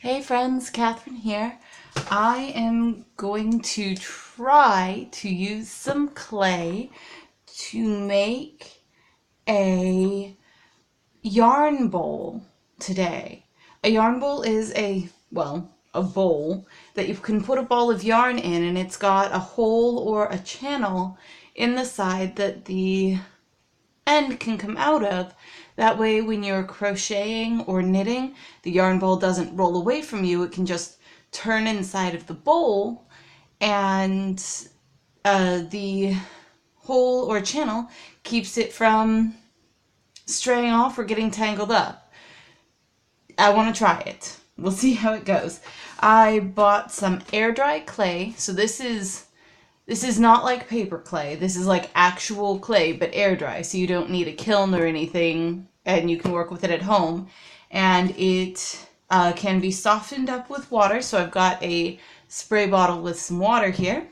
Hey friends, Catherine here. I am going to try to use some clay to make a yarn bowl today. A yarn bowl is a bowl that you can put a ball of yarn in, and it's got a hole or a channel in the side that the end can come out of. That way when you're crocheting or knitting, the yarn ball doesn't roll away from you. It can just turn inside of the bowl, and the hole or channel keeps it from straying off or getting tangled up. I want to try it. We'll see how it goes. I bought some air dry clay. So this is not like paper clay. This is like actual clay, but air dry. So you don't need a kiln or anything, and you can work with it at home. And it can be softened up with water. So I've got a spray bottle with some water here.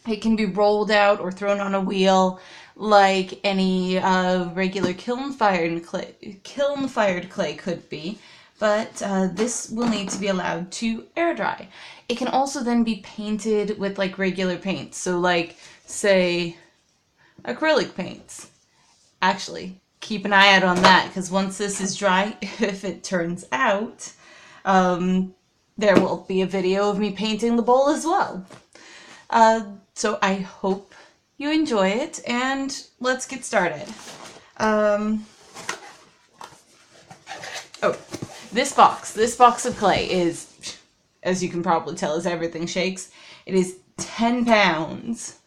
It can be rolled out or thrown on a wheel like any regular kiln-fired clay could be. But this will need to be allowed to air dry. It can also then be painted with like regular paints. So like, say, acrylic paints. Actually, keep an eye out on that, because once this is dry, if it turns out, there will be a video of me painting the bowl as well. So I hope you enjoy it, and let's get started. This box of clay is, as you can probably tell, as everything shakes, it is 10 pounds.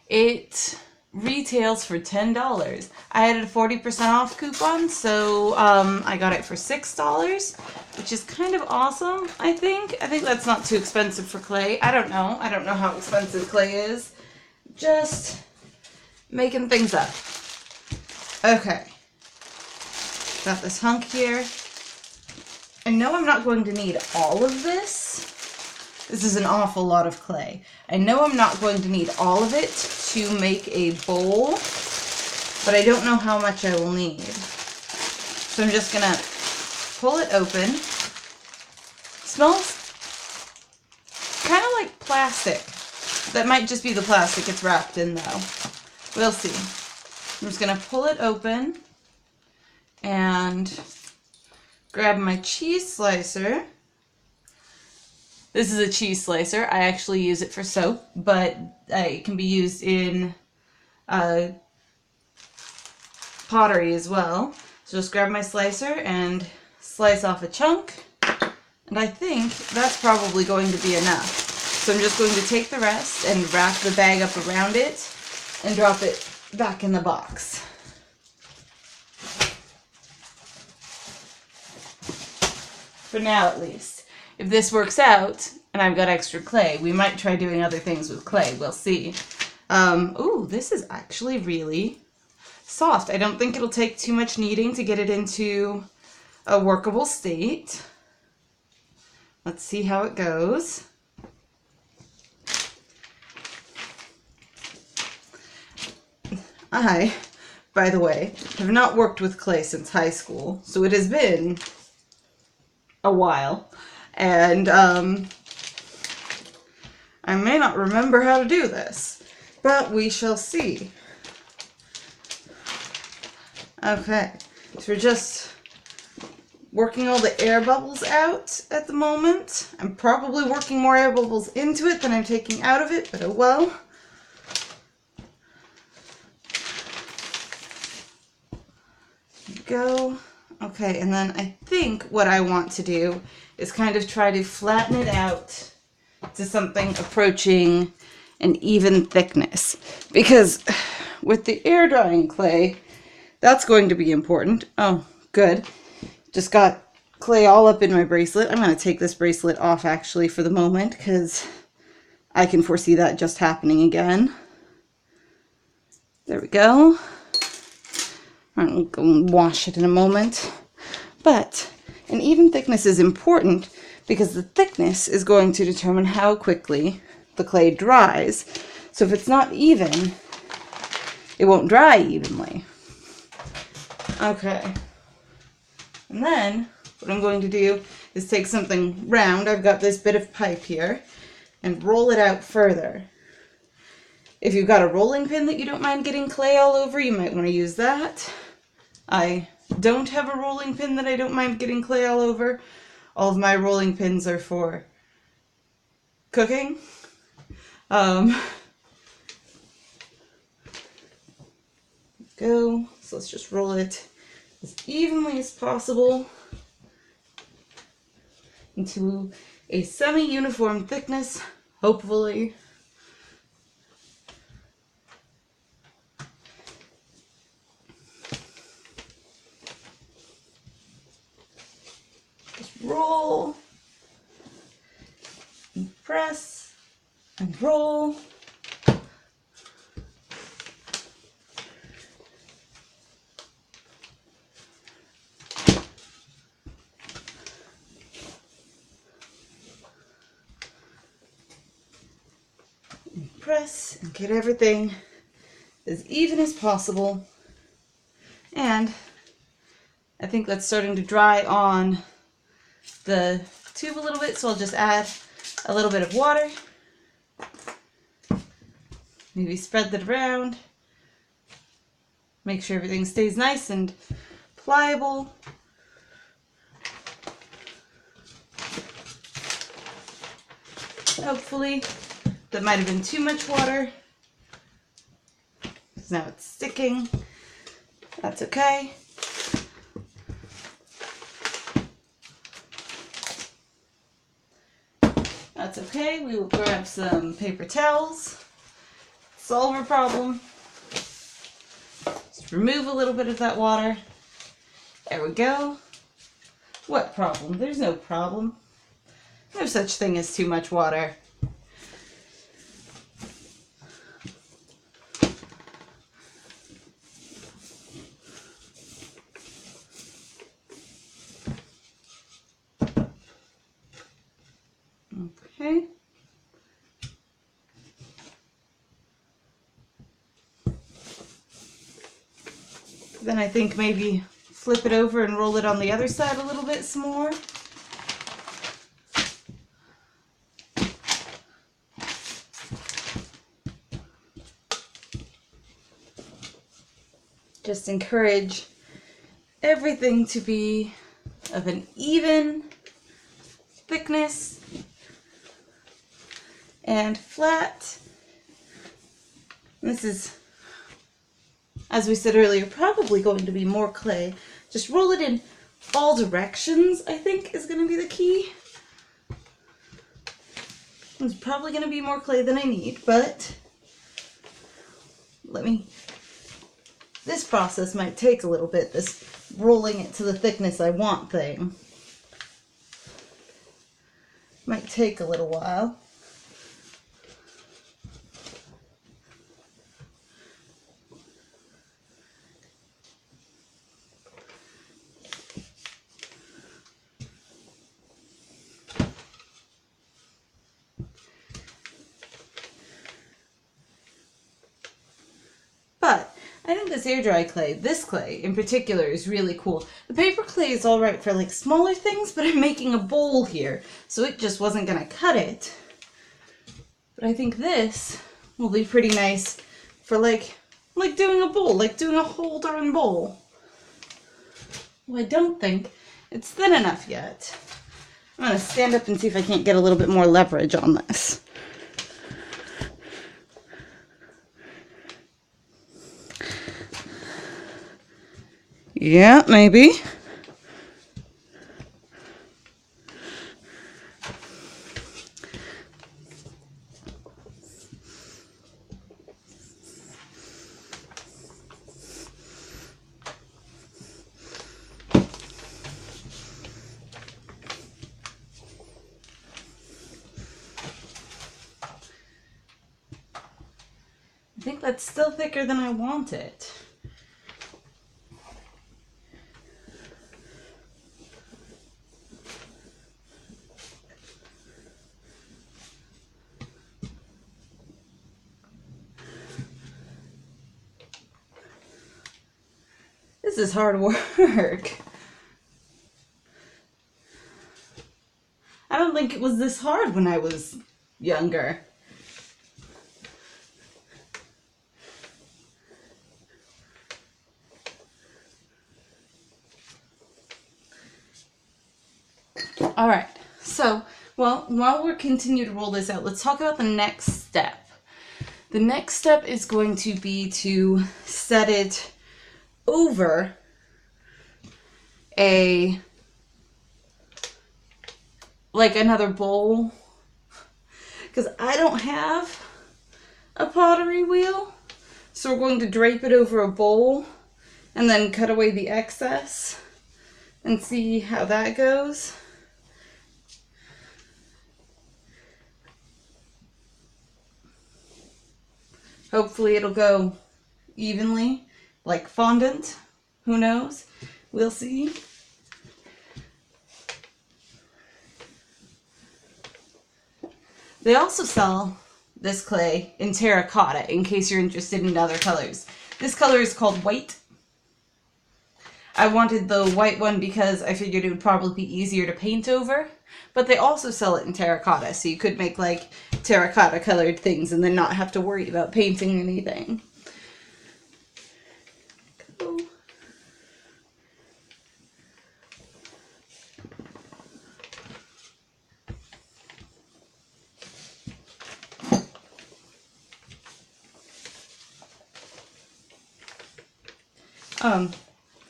It retails for $10. I had a 40% off coupon, so I got it for $6, which is kind of awesome, I think. I think that's not too expensive for clay. I don't know. I don't know how expensive clay is. Just making things up. Okay. Got this hunk here. I know I'm not going to need all of this. This is an awful lot of clay. I know I'm not going to need all of it to make a bowl, but I don't know how much I will need. So I'm just gonna pull it open. Smells kind of like plastic. That might just be the plastic it's wrapped in though. We'll see. I'm just gonna pull it open and grab my cheese slicer. This is a cheese slicer. I actually use it for soap, but it can be used in pottery as well. So just grab my slicer and slice off a chunk. And I think that's probably going to be enough. So I'm just going to take the rest and wrap the bag up around it and drop it back in the box. For now, at least. If this works out, and I've got extra clay, we might try doing other things with clay. We'll see. Ooh, this is actually really soft. I don't think it'll take too much kneading to get it into a workable state. Let's see how it goes. I, by the way, have not worked with clay since high school, so it has been a while, and I may not remember how to do this, but we shall see. Okay, so we're just working all the air bubbles out at the moment. I'm probably working more air bubbles into it than I'm taking out of it, but oh well. There we go. Okay, and then I think what I want to do is kind of try to flatten it out to something approaching an even thickness. Because with the air drying clay, that's going to be important. Oh, good. Just got clay all up in my bracelet. I'm going to take this bracelet off actually for the moment, because I can foresee that just happening again. There we go. I'll go and wash it in a moment. But an even thickness is important because the thickness is going to determine how quickly the clay dries. So if it's not even, it won't dry evenly. Okay. And then what I'm going to do is take something round, I've got this bit of pipe here, and roll it out further. If you've got a rolling pin that you don't mind getting clay all over, you might want to use that. I don't have a rolling pin that I don't mind getting clay all over. All of my rolling pins are for cooking. Go. So let's just roll it as evenly as possible into a semi-uniform thickness, hopefully. Just roll and press and roll. Press and get everything as even as possible. And I think that's starting to dry on the tube a little bit, so I'll just add a little bit of water. Maybe spread that around. Make sure everything stays nice and pliable. Hopefully. That might have been too much water, because now it's sticking. That's okay. That's okay. We will grab some paper towels, solve our problem. Just remove a little bit of that water. There we go. What problem? There's no problem. No such thing as too much water. Okay. Then I think maybe flip it over and roll it on the other side a little bit some more. Just encourage everything to be of an even thickness and flat. This is, as we said earlier, probably going to be more clay. Just roll it in all directions, I think, is going to be the key. It's probably going to be more clay than I need, but this process might take a little bit, this rolling it to the thickness I want thing. Might take a little while. But I think this air dry clay, this clay in particular, is really cool. The paper clay is all right for like smaller things, but I'm making a bowl here, so it just wasn't going to cut it. But I think this will be pretty nice for like doing a bowl, like doing a whole darn bowl. Well, I don't think it's thin enough yet. I'm going to stand up and see if I can't get a little bit more leverage on this. Yeah, maybe. I think that's still thicker than I want it. This is hard work. don't think it was this hard when I was younger. All right, so, well, while we're continuing to roll this out, let's talk about the next step. The next step is going to be to set it over like another bowl, because I don't have a pottery wheel, so we're going to drape it over a bowl and then cut away the excess and see how that goes. Hopefully it'll go evenly, like fondant. Who knows? We'll see. They also sell this clay in terracotta, in case you're interested in other colors. This color is called white. I wanted the white one because I figured it would probably be easier to paint over. But they also sell it in terracotta, so you could make like terracotta colored things and then not have to worry about painting anything. Cool.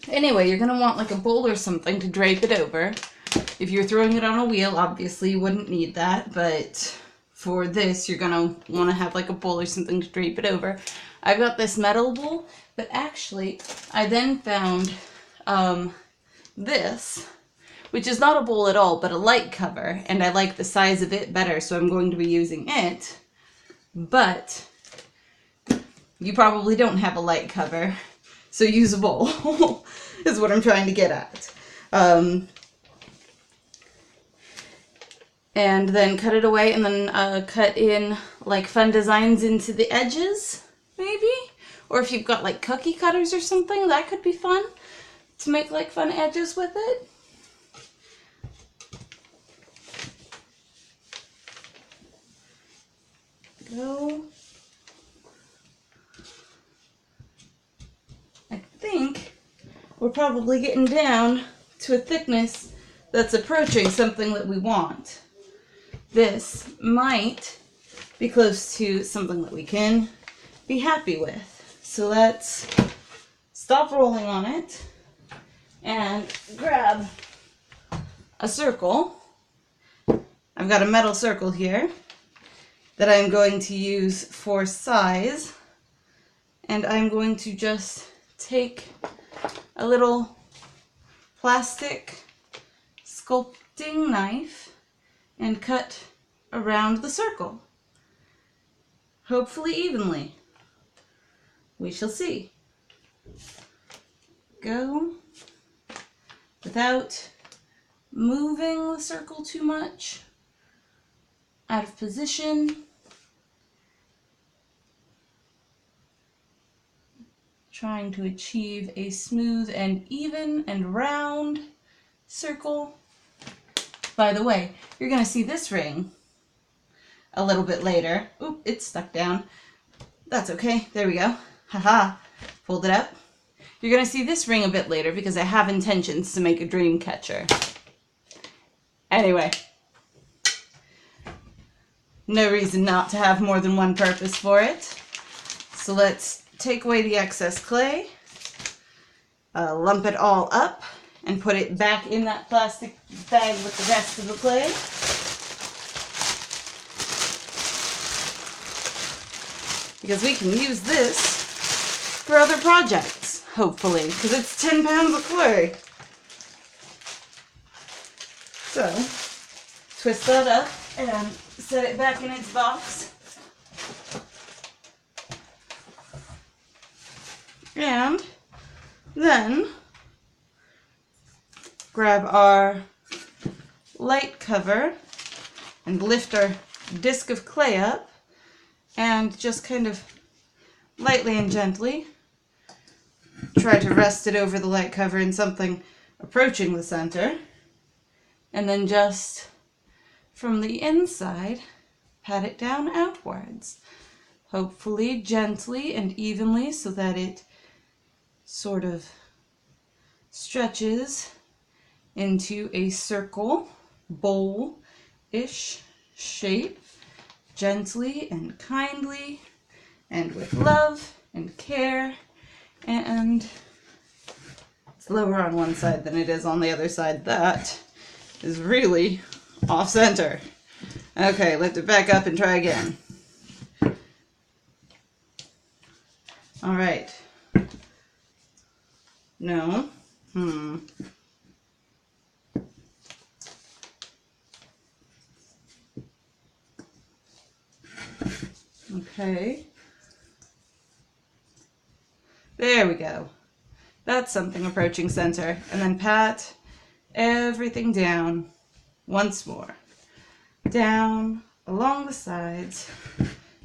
Anyway, you're going to want like a bowl or something to drape it over. If you're throwing it on a wheel, obviously you wouldn't need that, but for this, you're going to want to have like a bowl or something to drape it over. I've got this metal bowl, but actually, I then found this, which is not a bowl at all, but a light cover, and I like the size of it better, so I'm going to be using it. But you probably don't have a light cover, so use a bowl, is what I'm trying to get at. And then cut it away, and then cut in like fun designs into the edges, maybe? Or if you've got like cookie cutters or something, that could be fun to make like fun edges with it. Go. I think we're probably getting down to a thickness that's approaching something that we want. This might be close to something that we can be happy with. So let's stop rolling on it and grab a circle. I've got a metal circle here that I'm going to use for size, and I'm going to just take a little plastic sculpting knife and cut around the circle, hopefully evenly. We shall see. Go without moving the circle too much, out of position. Trying to achieve a smooth and even and round circle. By the way, you're going to see this ring a little bit later. Oop, it's stuck down. That's okay. There we go. Haha. Fold it up. You're going to see this ring a bit later because I have intentions to make a dream catcher. Anyway. No reason not to have more than one purpose for it. So let's take away the excess clay, lump it all up, and put it back in that plastic bag with the rest of the clay. Because we can use this for other projects, hopefully, because it's 10 pounds of clay. So, twist that up and set it back in its box. And then grab our light cover and lift our disc of clay up and just kind of lightly and gently try to rest it over the light cover in something approaching the center, and then just from the inside, pat it down outwards. Hopefully gently and evenly so that it sort of stretches into a circle, bowl-ish shape, gently and kindly and with love and care. And it's lower on one side than it is on the other side. That is really off center. Okay, lift it back up and try again. All right. No. Okay. There we go. That's something approaching center. And then pat everything down once more. Down along the sides,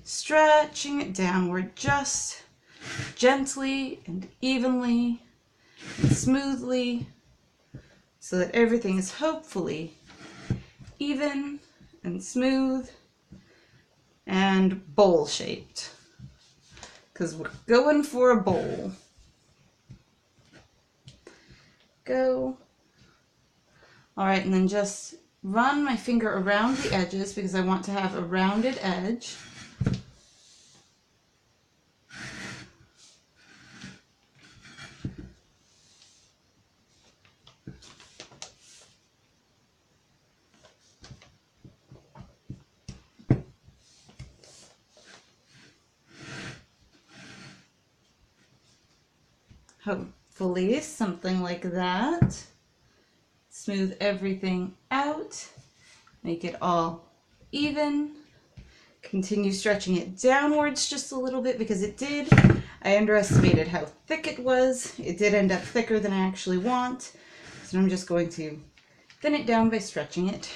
stretching it downward just gently and evenly and smoothly so that everything is hopefully even and smooth and bowl shaped, because we're going for a bowl. Go. All right, and then just run my finger around the edges because I want to have a rounded edge. Hopefully something like that. Smooth everything out. Make it all even. Continue stretching it downwards just a little bit because I underestimated how thick it was. It did end up thicker than I actually want. So I'm just going to thin it down by stretching it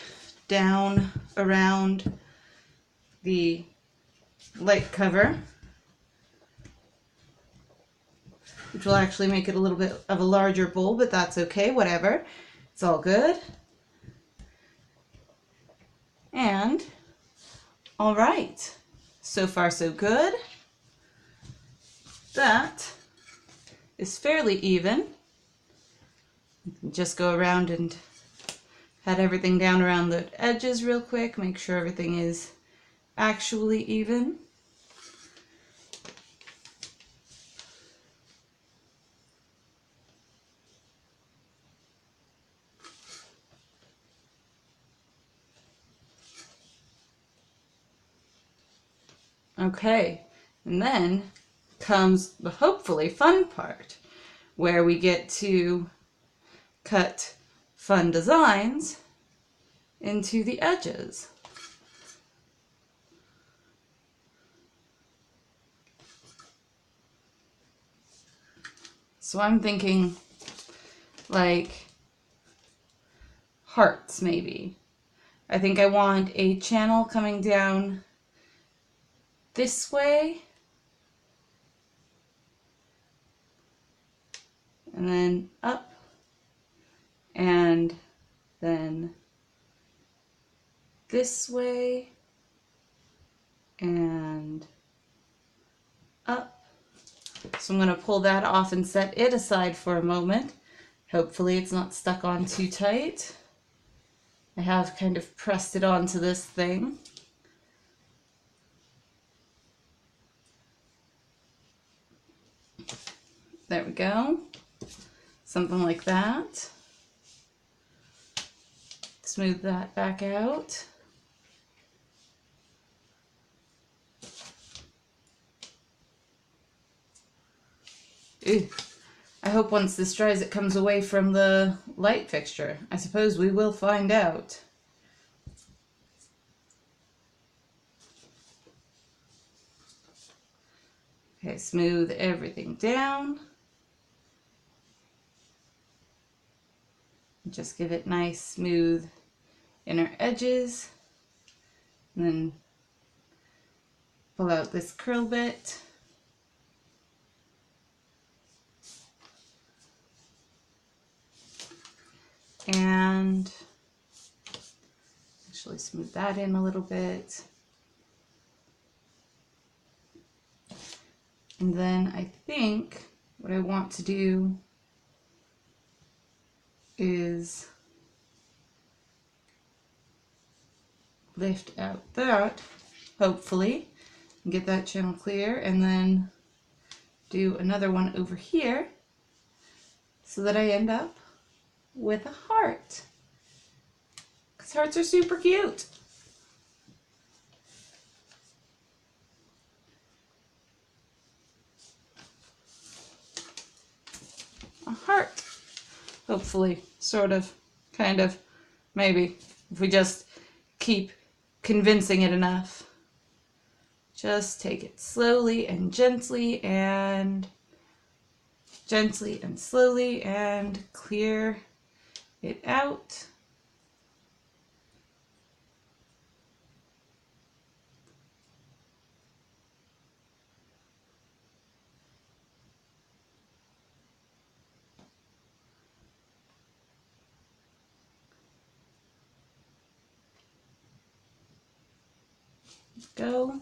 down around the light cover, which will actually make it a little bit of a larger bowl, but that's okay, whatever. It's all good. And, all right, so far so good. That is fairly even. Just go around and pat everything down around the edges real quick, make sure everything is actually even. Okay, and then comes the hopefully fun part, where we get to cut fun designs into the edges. So I'm thinking like hearts maybe. I think I want a channel coming down this way, and then up, and then this way, and up. So I'm going to pull that off and set it aside for a moment. Hopefully it's not stuck on too tight. I have kind of pressed it onto this thing. There we go. Something like that. Smooth that back out. Ooh. I hope once this dries it comes away from the light fixture. I suppose we will find out. Okay, smooth everything down. Just give it nice, smooth inner edges. And then pull out this curl bit. And actually smooth that in a little bit. And then I think what I want to do is lift out that, hopefully, and get that channel clear, and then do another one over here so that I end up with a heart. Because hearts are super cute. A heart. Hopefully, sort of, kind of, maybe, if we just keep convincing it enough. Just take it slowly and gently and slowly and clear it out. Go.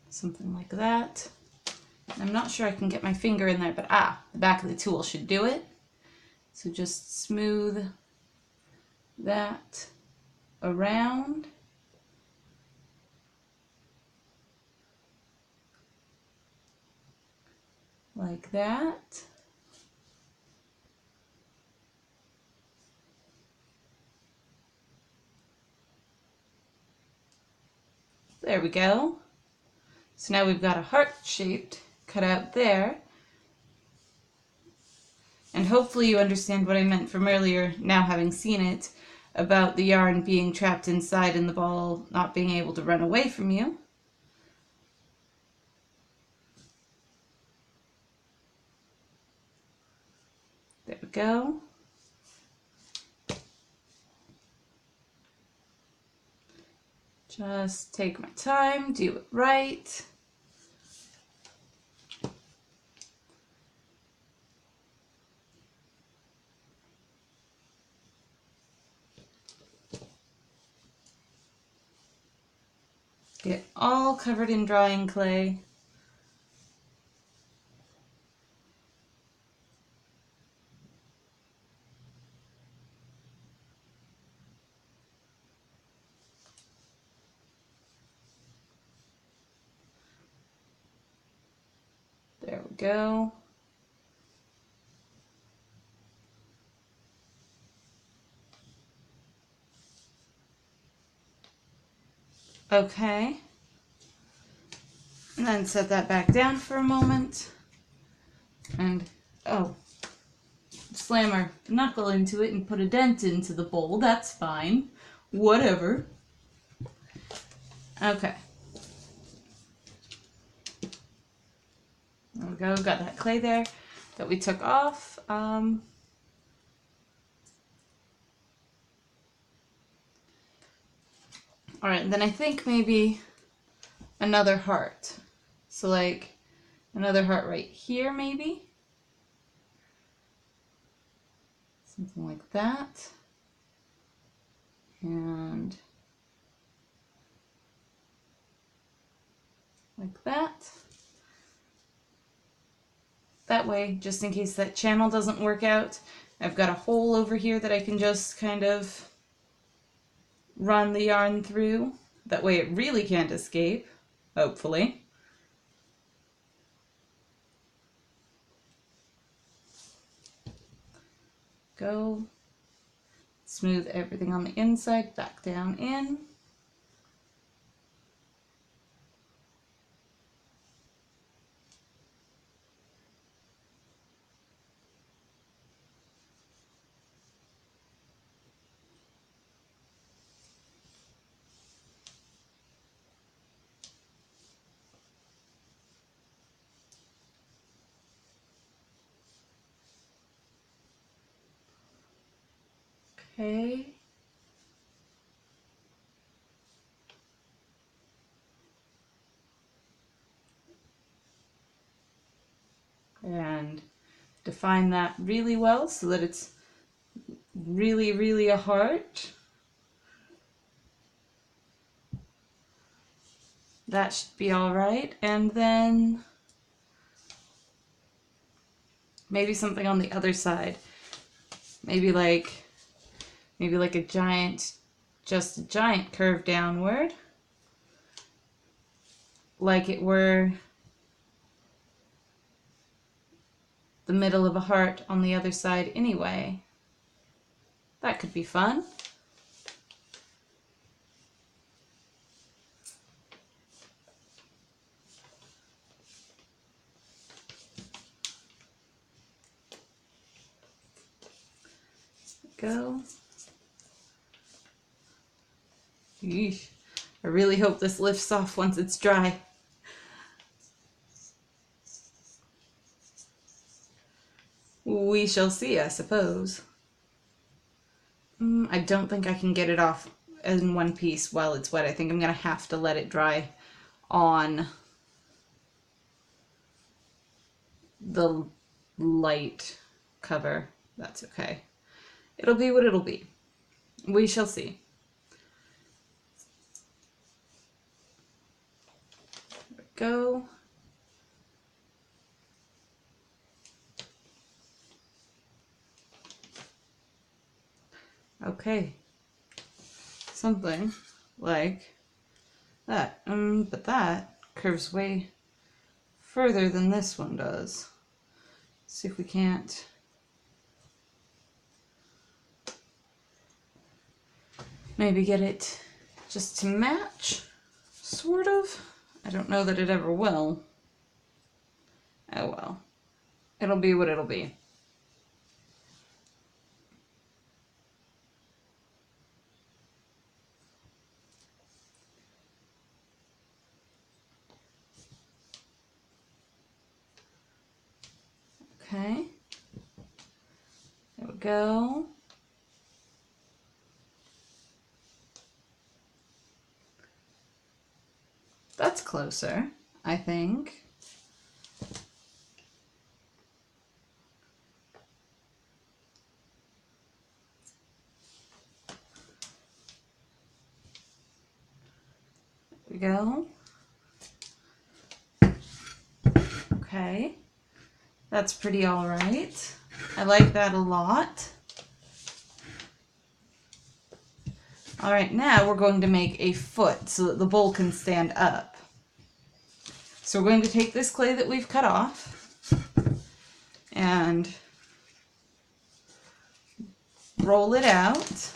Something like that. I'm not sure I can get my finger in there, but the back of the tool should do it. So just smooth that around. Like that. There we go. So now we've got a heart-shaped cutout there. And hopefully you understand what I meant from earlier, now having seen it, about the yarn being trapped inside and the ball not being able to run away from you. There we go. Just take my time, do it right. Get all covered in drying clay. There we go. Okay. And then set that back down for a moment. And, slam our knuckle into it and put a dent into the bowl. That's fine. Whatever. Okay. There we go. Got that clay there that we took off. Alright, then I think maybe another heart. So like another heart right here maybe. Something like that. And like that. That way, just in case that channel doesn't work out, I've got a hole over here that I can just kind of run the yarn through. That way it really can't escape, hopefully. Go. Smooth everything on the inside, back down in. Okay. and define that really well so that it's really, really a heart. That should be all right. And then maybe something on the other side. Maybe like a giant, just a giant curve downward. Like it were the middle of a heart on the other side anyway. That could be fun. Go. Yeesh. I really hope this lifts off once it's dry. We shall see, I suppose. I don't think I can get it off in one piece while it's wet. I think I'm going to have to let it dry on the light cover. That's okay. It'll be what it'll be. We shall see. There we go. Okay. Something like that. But that curves way further than this one does. Let's see if we can't. Maybe get it just to match, sort of. I don't know that it ever will. Oh well. It'll be what it'll be. Okay. There we go. That's closer, I think. There we go. Okay. That's pretty all right. I like that a lot. All right, now we're going to make a foot so that the bowl can stand up. So we're going to take this clay that we've cut off and roll it out.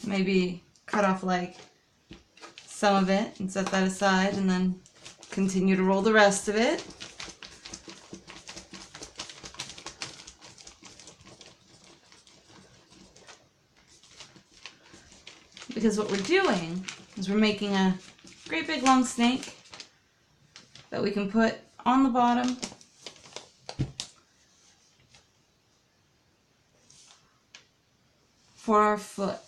Maybe cut off like some of it and set that aside and then continue to roll the rest of it. Because what we're doing is we're making a great big long snake that we can put on the bottom for our foot.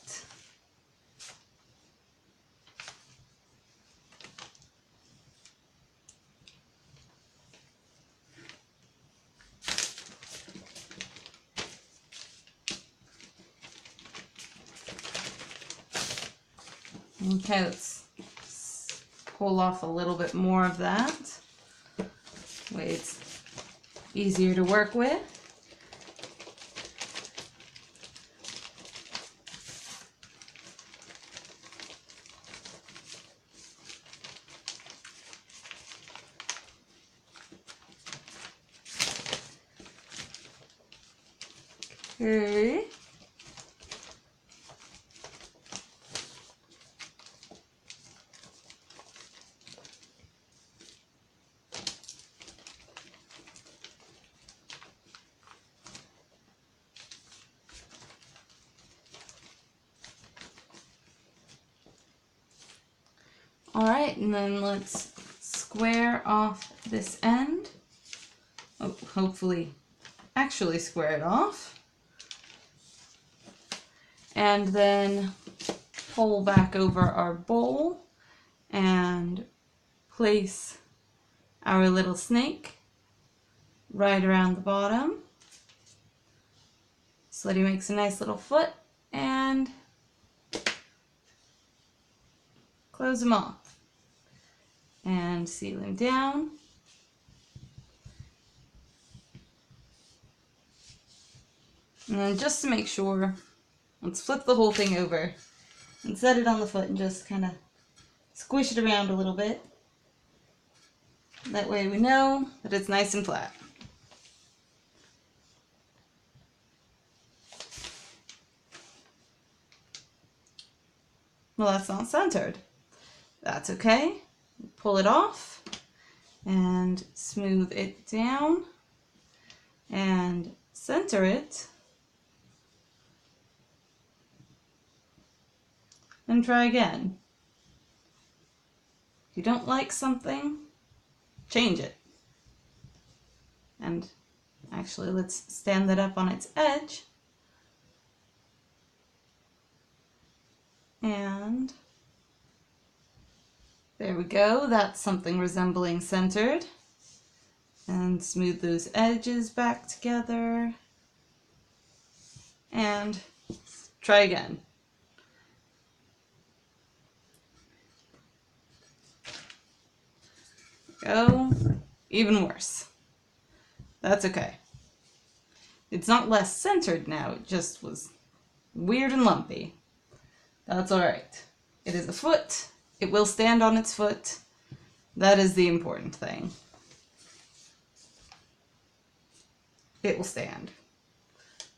Okay, let's pull off a little bit more of that. Way it's easier to work with. Okay. All right, and then let's square off this end. Oh, hopefully actually square it off. And then pull back over our bowl and place our little snake right around the bottom so that he makes a nice little foot, and close him off and seal him down. And then just to make sure, let's flip the whole thing over and set it on the foot and just kind of squish it around a little bit. That way we know that it's nice and flat. Well, that's not centered. That's okay. Pull it off and smooth it down and center it. And try again. If you don't like something, change it. And actually, let's stand that up on its edge. And there we go. That's something resembling centered. And smooth those edges back together. And try again. Go. Even worse. That's okay. It's not less centered now, it just was weird and lumpy. That's alright. It is a foot. It will stand on its foot. That is the important thing. It will stand.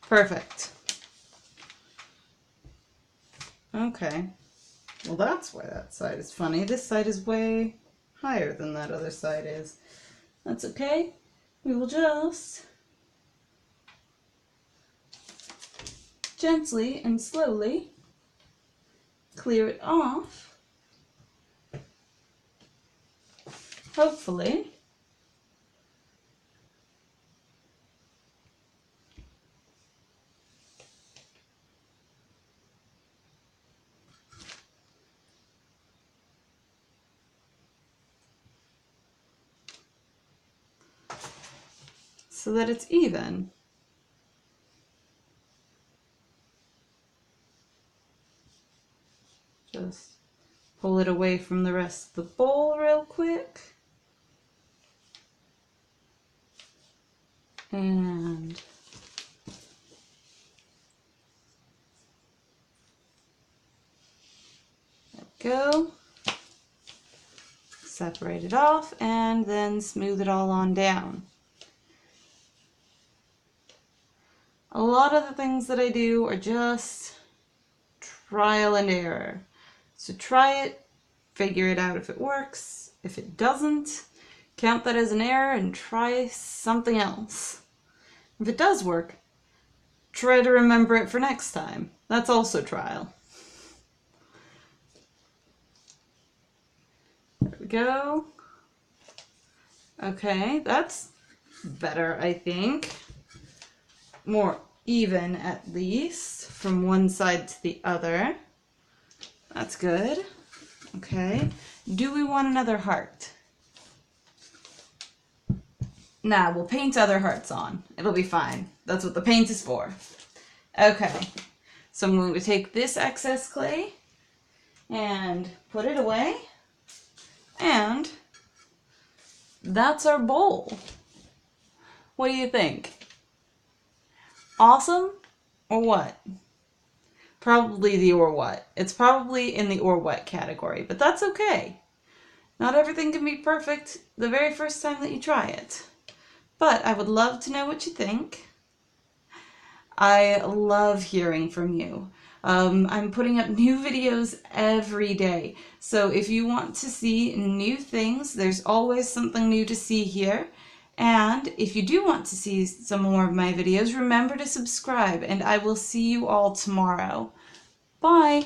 Perfect. Okay. Well, that's why that side is funny. This side is way higher than that other side is. That's okay. We will just gently and slowly clear it off. Hopefully. So that it's even. Just pull it away from the rest of the bowl real quick. And there we go. Separate it off and then smooth it all on down. A lot of the things that I do are just trial and error. So try it, figure it out if it works. If it doesn't, count that as an error and try something else. If it does work, try to remember it for next time. That's also trial. There we go. Okay, that's better, I think. More even at least from one side to the other. That's good. Okay. Do we want another heart? Nah, we'll paint other hearts on. It'll be fine. That's what the paint is for. Okay. So I'm going to take this excess clay and put it away. And that's our bowl. What do you think? Awesome or what? Probably the or what. It's probably in the or what category, but that's okay. Not everything can be perfect the very first time that you try it. But I would love to know what you think. I love hearing from you. I'm putting up new videos every day. So if you want to see new things, there's always something new to see here. And if you do want to see some more of my videos, remember to subscribe, and I will see you all tomorrow. Bye!